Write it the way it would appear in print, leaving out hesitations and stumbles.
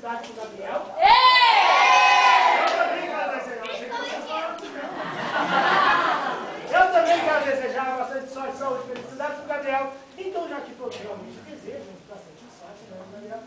felicidade pro Gabriel. Eu também quero desejar bastante sorte, saúde e felicidade pro Gabriel. Então, já que todos realmente desejam bastante sorte, né, Gabriel?